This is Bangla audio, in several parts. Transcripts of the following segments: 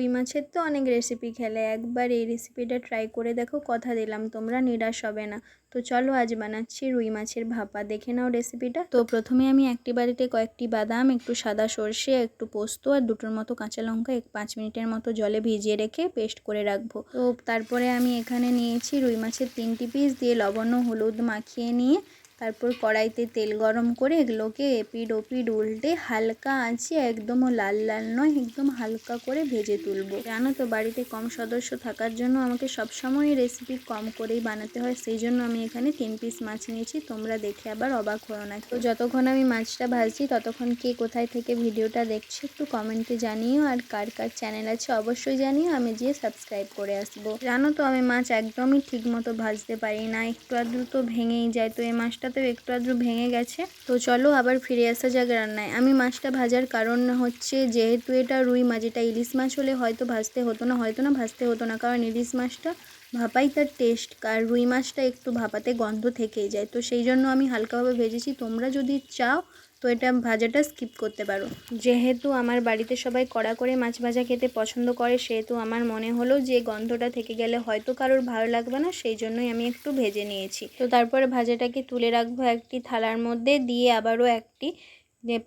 রুই মাছের তো অনেক রেসিপি খেলে, একবার এই রেসিপিটা ট্রাই করে দেখো, কথা দিলাম তোমরা নিরাশ হবে না। তো চলো আজ বানাচ্ছি রুই মাছের ভাপা, দেখে নাও রেসিপিটা। তো প্রথমে আমি একটি বাড়িতে কয়েকটি বাদাম, একটু সাদা সর্ষে, একটু পোস্ত আর দুটোর মতো কাঁচা লঙ্কা 5 মিনিটের মতো জলে ভিজিয়ে রেখে পেস্ট করে রাখবো। তো তারপরে আমি এখানে নিয়েছি রুই মাছের 3টি পিস, দিয়ে লবণ ও হলুদ মাখিয়ে নিয়ে তারপর কড়াইতে তেল গরম করে এগুলোকে এপিড ওপিড উল্টে হালকা আঁচে, একদমও লাল লাল নয়, একদম হালকা করে ভেজে তুলবো। জানো তো বাড়িতে কম সদস্য থাকার জন্য আমাকে সবসময় রেসিপি কম করেই বানাতে হয়, সেই জন্য আমি এখানে 3 পিস মাছ নিয়েছি। তোমরা দেখে আবার অবাক হও না। তো যতক্ষণ আমি মাছটা ভাজছি ততক্ষণ কে কোথায় থেকে ভিডিওটা দেখছি একটু কমেন্টে জানিও, আর কার কার চ্যানেল আছে অবশ্যই জানিও, আমি যেয়ে সাবস্ক্রাইব করে আসবো। জানো তো আমি মাছ একদমই ঠিক মতো ভাজতে পারি না, একটু আধটু তো ভেঙেই যায়। তো এই মাছটাতেও একটু আধটু ভেঙে গেছে। তো চলো আবার ফিরে আসা যাক রান্নায়। আমি মাছটা ভাজার কারণ হচ্ছে, যেহেতু এটা রুই মাছ, এটা ইলিশ মাছ হলে হয়তো ভাজতে হতো না, ভাজতে হতো না, কারণ ইলিশ মাছটা ভাপাই তার টেস্ট, আর রুই মাছটা একটু ভাপাতে গন্ধ থেকেই যায়। তো সেই জন্য আমি হালকাভাবে ভেজেছি। তোমরা যদি চাও তো এটা ভাজাটা স্কিপ করতে পারো। যেহেতু আমার বাড়িতে সবাই কড়া করে মাছ ভাজা খেতে পছন্দ করে, সেহেতু আমার মনে হলো যে গন্ধটা থেকে গেলে হয়তো কারোর ভালো লাগবে না, সেই জন্যই আমি একটু ভেজে নিয়েছি। তো তারপরে ভাজাটাকে তুলে রাখবো একটি থালার মধ্যে, দিয়ে আবারও একটি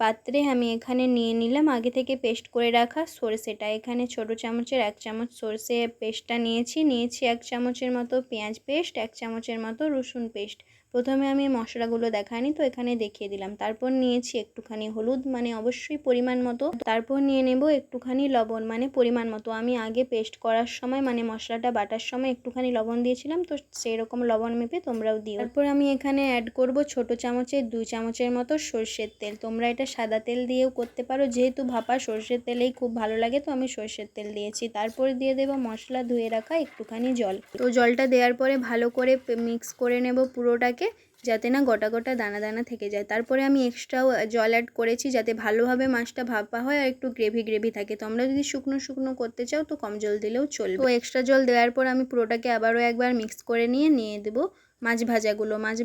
পাত্রে আমি এখানে নিয়ে নিলাম আগে থেকে পেস্ট করে রাখা সরষেটা। এখানে ছোট চামচের 1 চামচ সরষে পেস্টটা নিয়েছি 1 চামচের মতো পেঁয়াজ পেস্ট, 1 চামচের মতো রসুন পেস্ট। প্রথমে আমি মশলাগুলো দেখাইনি, তো এখানে দেখিয়ে দিলাম। তারপর নিয়েছি একটুখানি হলুদ, মানে অবশ্যই পরিমাণ মতো। তারপর নিয়ে নেব একটুখানি লবণ, মানে পরিমাণ মতো। আমি আগে পেস্ট করার সময়, মানে মশলাটা বাটার সময় একটুখানি লবণ দিয়েছিলাম, তো সেই রকম লবণ মেপে তোমরাও দিও। তারপর আমি এখানে অ্যাড করব ছোট চামচের 2 চামচের মতো সর্ষের তেল। তোমরা এটা সাদা তেল দিয়েও করতে পারো, যেহেতু ভাপা সর্ষের তেলেই খুব ভালো লাগে, তো আমি সর্ষের তেল দিয়েছি। তারপর দিয়ে দেব মশলা ধুয়ে রাখা একটুখানি জল। তো জলটা দেওয়ার পরে ভালো করে মিক্স করে নেব পুরোটাকে, যাতে না গোটা গোটা দানা দানা থেকে যায়। তারপরে আমি এক্সট্রাও জল অ্যাড করেছি, যাতে ভালোভাবে মাছটা ভাপা হয় আর একটু গ্রেভি গ্রেভি থাকে। তোমরা যদি শুকনো শুকনো করতে চাও তো কম জল দিলেও চলবে। তো এক্সট্রা জল দেওয়ার পর আমি পুরোটাকে আবারও একবার মিক্স করে নিয়ে দেবো মাছ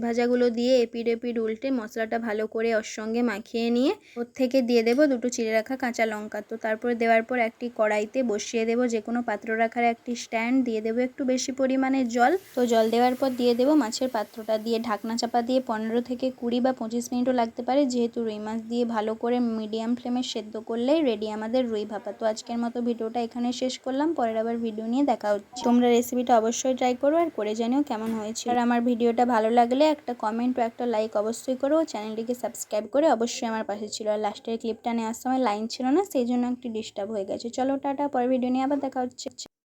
ভাজাগুলো দিয়ে এপিড এপিড উল্টে মশলাটা ভালো করে ওর সঙ্গে মাখিয়ে নিয়ে ওর থেকে দিয়ে দেবো 2টো চিড়ে রাখা কাঁচা লঙ্কা। তো তারপরে দেওয়ার পর একটি কড়াইতে বসিয়ে দেবো যে কোনো পাত্র রাখার একটি স্ট্যান্ড, দিয়ে দেবো একটু বেশি পরিমাণে জল। তো জল দেওয়ার পর দিয়ে দেবো মাছের পাত্রটা, দিয়ে ঢাকনা চাপা দিয়ে 15 থেকে 20 বা 25 মিনিটও লাগতে পারে, যেহেতু রুই মাছ দিয়ে ভালো করে মিডিয়াম ফ্লেমে সেদ্ধ করলেই রেডি আমাদের রুই ভাপা। তো আজকের মতো ভিডিওটা এখানে শেষ করলাম, পরের আবার ভিডিও নিয়ে দেখা হচ্ছে। তোমরা রেসিপিটা অবশ্যই ট্রাই করো আর করে জানিও কেমন হয়েছে। আর আমার ভিডিওটা ভালো লাগলে একটা কমেন্ট ও একটা লাইক অবশ্যই করো, চ্যানেলটিকে সাবস্ক্রাইব করে অবশ্যই আমার পাশে ছিল। আর লাস্টের ক্লিপটা নেওয়ার সময় লাইন ছিল না, সেই জন্য একটু ডিস্টার্ব হয়ে গেছে। চলো টাটা, পরের ভিডিও নিয়ে আবার দেখা হচ্ছে।